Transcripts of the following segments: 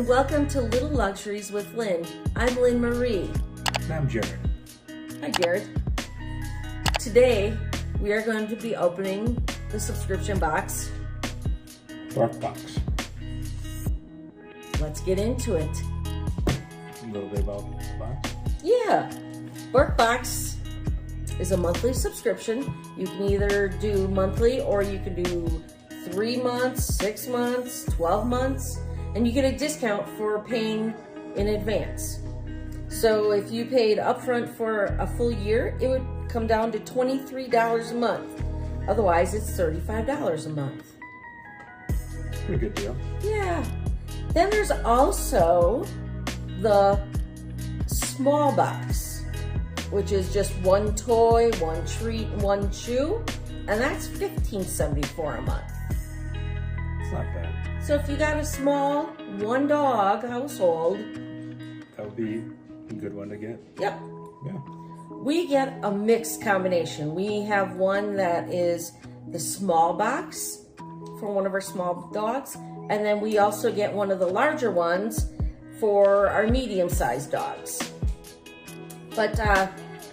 and welcome to Little Luxuries with Lynn. I'm Lynn Marie. And I'm Jared. Hi Jared. Today we are going to be opening the subscription box. Barkbox. Let's get into it. A little bit about the box. Yeah, barkbox is a monthly subscription. You can either do monthly or you can do 3 months, 6 months, 12 months, and you get a discount for paying in advance. So if you paid upfront for a full year, it would come down to $23 a month. Otherwise, it's $35 a month. Pretty good deal. Yeah. Then there's also the small box, which is just one toy, one treat, one chew, and that's $15.74 a month. It's not bad. So if you got a small one dog household, That would be a good one to get. yep, Yeah. we get a mixed combination. We have one that is the small box for one of our small dogs, and then we also get one of the larger ones for our medium-sized dogs. But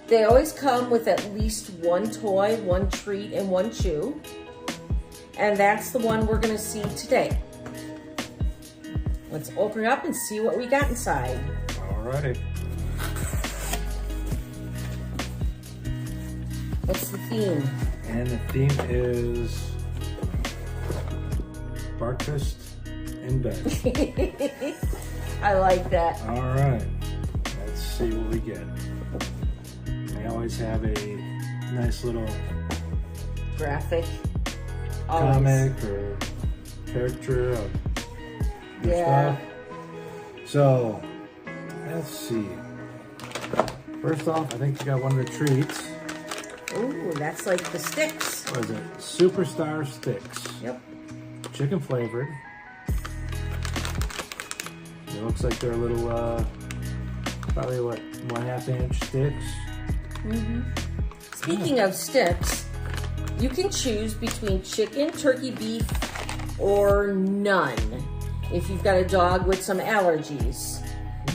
they always come with at least one toy, one treat, and one chew. And that's the one we're gonna see today. Let's open it up and see what we got inside. Alrighty. What's the theme? And the theme is breakfast in bed. I like that. Alright. Let's see what we get. They always have a nice little Graphic. Always. comic or character of your Yeah. stuff. So, let's see. First off, I think you got one of the treats. Ooh, that's like the sticks. What is it? Superstar Sticks. Yep. Chicken flavored. It looks like they're little, probably what, 1/2 inch sticks. Speaking of sticks, you can choose between chicken, turkey, beef, or none if you've got a dog with some allergies.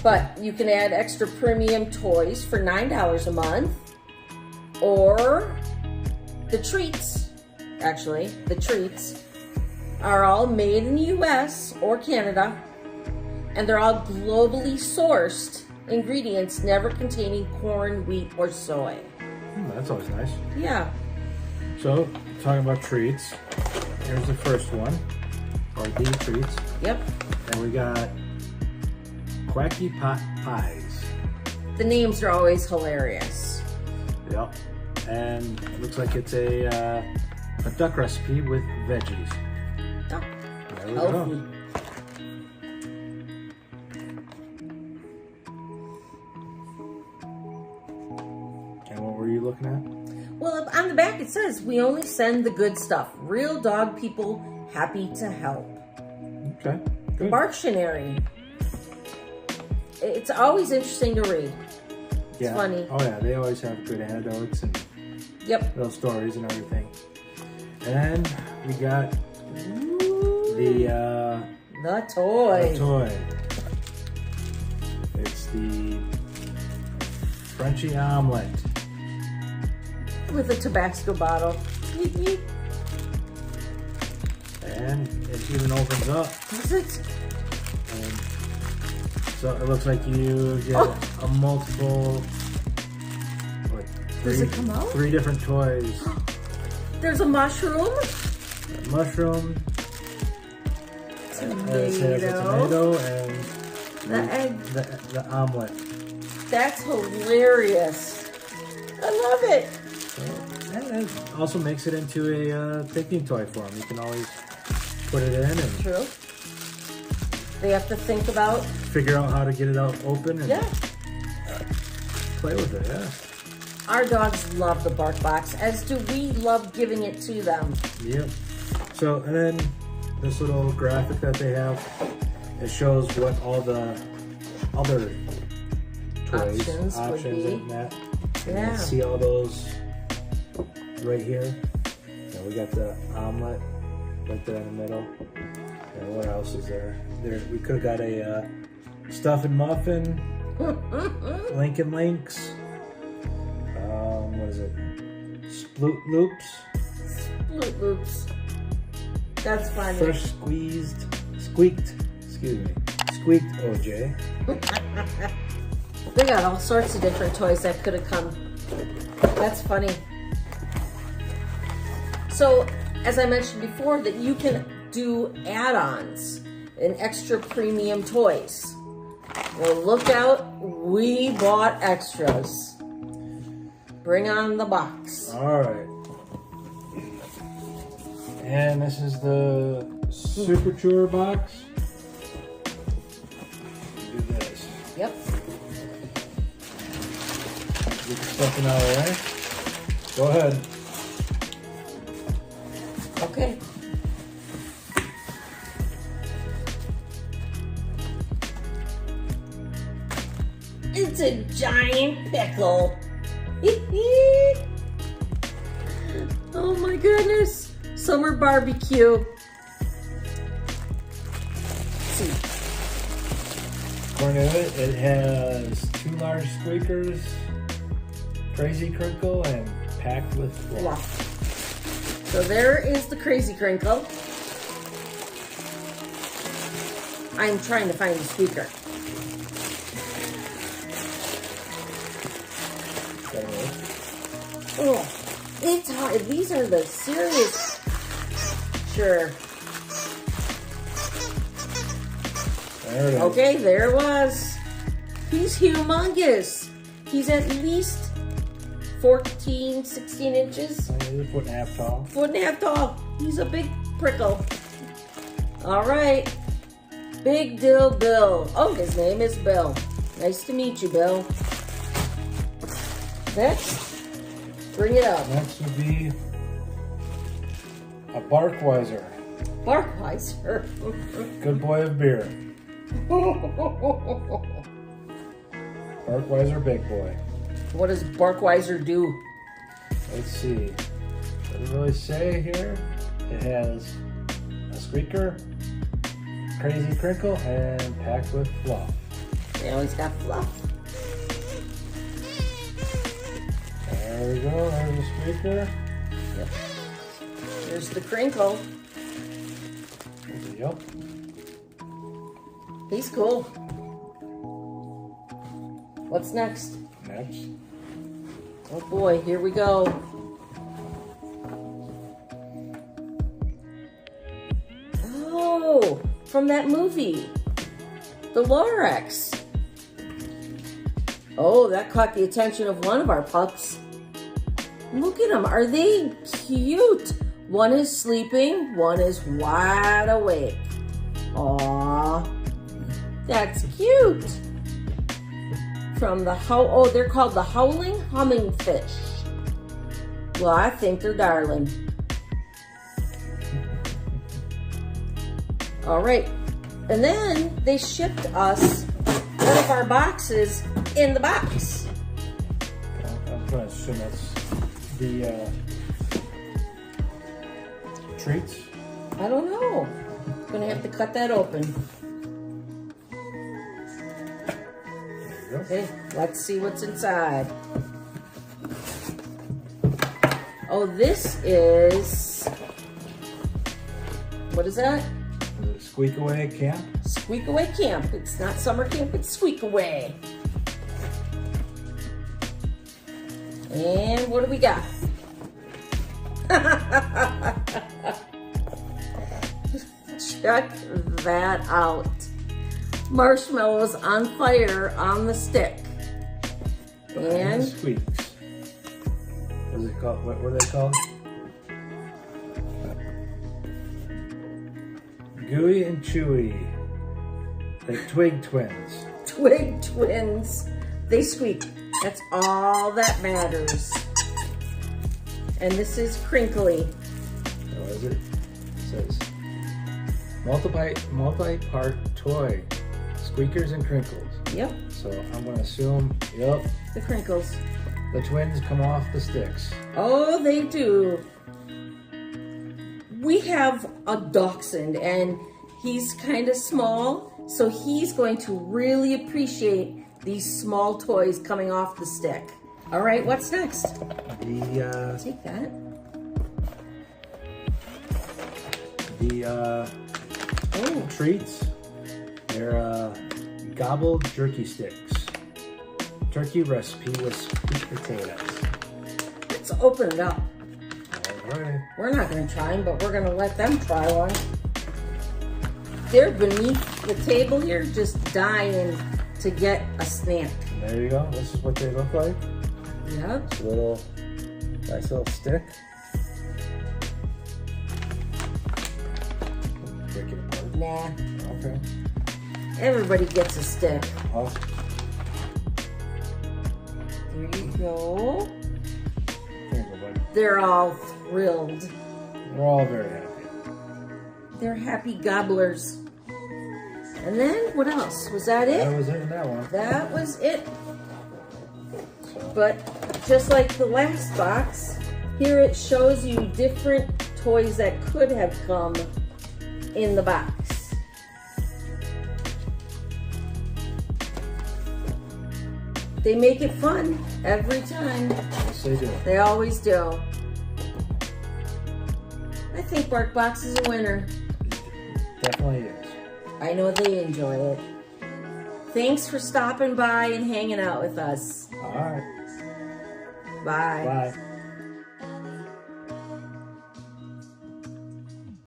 But you can add extra premium toys for $9 a month, or the treats, actually, the treats are all made in the US or Canada, and they're all globally sourced ingredients never containing corn, wheat, or soy. That's always nice. Yeah. So, talking about treats, here's the first one, or the treats. Yep. And we got Quacky Pot Pies. The names are always hilarious. Yep. And it looks like it's a duck recipe with veggies. Oh, There we healthy. go. And what were you looking at? Well, on the back it says, we only send the good stuff. Real dog people happy to help. Okay. Good. Barktionary. It's always interesting to read. It's funny. Oh yeah, they always have good anecdotes and Yep. little stories and everything. And then we got The toy. the toy. It's the Frenchy omelet. With a Tabasco bottle. And it even opens up. Is it? And so it looks like you get a multiple, what, Does it come out? 3 different toys. There's a mushroom. Mushroom, it says a tomato, and The egg. the omelet. That's hilarious. I love it. And it also makes it into a picnic toy for them. You can always put it in and True. They have to think about. figure out how to get it out open and Yeah. play with it. Yeah. Our dogs love the bark box, as do we love giving it to them. Yep. So, and then this little graphic that they have, it shows what all the other toys, Options would be. and that. And Yeah. you see all those right here. And we got the omelet right there in the middle. And what else is there? We could have got a stuffing muffin, Lincoln Links. What is it? Sploot Loops. Sploot Loops. That's funny. Fresh squeaked OJ. They got all sorts of different toys that could have come. That's funny. So, as I mentioned before, that you can do add-ons and extra premium toys. Well, look out, we bought extras. Bring on the box. All right. And this is the Super Chewer box. Do this. Yep. Get the stuffing out of the way. Go ahead. Okay. It's a giant pickle. Oh my goodness. Summer barbecue. See. According to it has 2 large squeakers, Crazy Crinkle, and packed with fluff. So there is the Crazy Crinkle. I'm trying to find the squeaker. Oh, it's hard. These are the serious. Sure. There it is. Okay, there it was. He's humongous. He's at least 14, 16 inches. He's a 1.5 tall. 1.5 tall. He's a big prickle. All right. Big Dill Bill. Oh, his name is Bill. Nice to meet you, Bill. Next, bring it up. Next would be a Barkweiser. Barkweiser. Good boy of beer. Barkweiser big boy. What does Barkweiser do? Let's see. Doesn't really say here. It has a squeaker, Crazy Crinkle, and packed with fluff. They always got fluff. There we go. There's the squeaker. Yep. Here's the crinkle. Yep. He's cool. What's next? Next. Oh boy, here we go. Oh, from that movie, the Lorax. Oh, that caught the attention of one of our pups. Look at them. Are they cute? One is sleeping, one is wide awake. Aww, that's cute. From the they're called the Howling Hummingfish. Well, I think they're darling. All right, and then they shipped us one of our boxes in the box. I'm going to assume that's the treats. I don't know. Gonna have to cut that open. There you go. Okay, let's see what's inside. Oh, this is, what is that? Squeak Away Camp. Squeak Away Camp. It's not summer camp, it's Squeak Away. And what do we got? Check that out. Marshmallows on fire on the stick. And squeaks. What is it called? What are they called? Gooey and Chewy. The Twig Twins. Twig Twins. They squeak. That's all that matters. And this is crinkly. What is it? It says multi-part toy, squeakers and crinkles. Yep. So I'm going to assume, yep, The crinkles. the twins come off the sticks. Oh, they do. We have a dachshund, and He's kind of small, so he's going to really appreciate these small toys coming off the stick. All right, what's next? Take that. The treats. They're gobbled jerky sticks. Turkey recipe with sweet potatoes. Let's open it up. All right. We're not going to try them, but we're going to let them try one. They're beneath the table here, just dying to get a snack. There you go. This is what they look like. Yep. It's a little, nice little stick. Break it apart. Nah. Okay. Everybody gets a stick. Oh. There you go. There you go, buddy. They're all thrilled. We're all very happy. They're happy gobblers. And then, what else? Was that it? That was it in that one. That was it. So. But just like the last box, here it shows you different toys that could have come in the box. They make it fun every time. Yes, they do. They always do. I think BarkBox is a winner. Definitely is. I know they enjoy it. Thanks for stopping by and hanging out with us. All right. Bye. Bye.